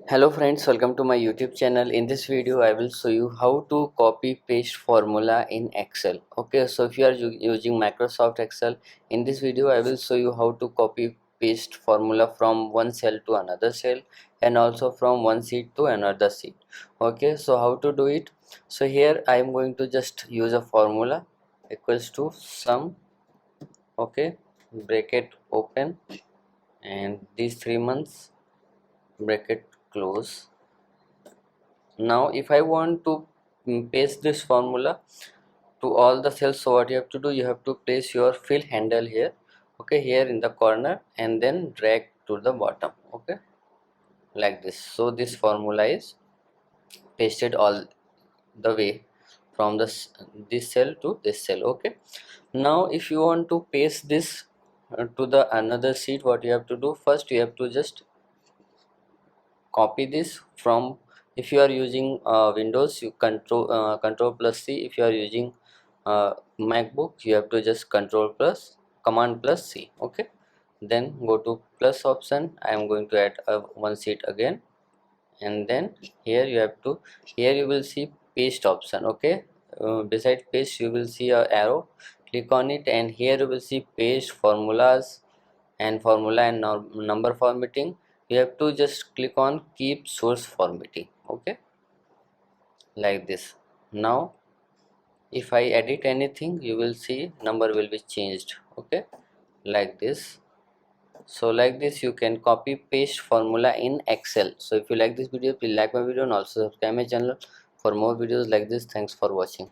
Hello friends, welcome to my YouTube channel. In this video I will show you how to copy paste formula in Excel. Okay, so if you are using Microsoft Excel, in this video I will show you how to copy paste formula from one cell to another cell and also from one sheet to another sheet. Okay, so how to do it? So here I am going to just use a formula equals to sum, okay, bracket open, and these 3 months bracket close. Now if I want to paste this formula to all the cells, so what you have to do, you have to place your fill handle here, okay, here in the corner, and then drag to the bottom, okay, like this. So this formula is pasted all the way from this cell to this cell. Okay, now if you want to paste this to the another sheet, what you have to do, first you have to just copy this from, if you are using Windows, you control plus C. If you are using MacBook, you have to just control plus command plus C. Okay, then go to plus option. I am going to add one sheet again, and then here you have to, here you will see paste option. Okay, beside paste you will see a arrow, click on it, and here you will see paste formulas and formula and number formatting. You have to just click on keep source formatting, okay, like this. Now if I edit anything, you will see number will be changed, okay, like this. So like this you can copy paste formula in Excel. So if you like this video, please like my video and also subscribe my channel for more videos like this. Thanks for watching.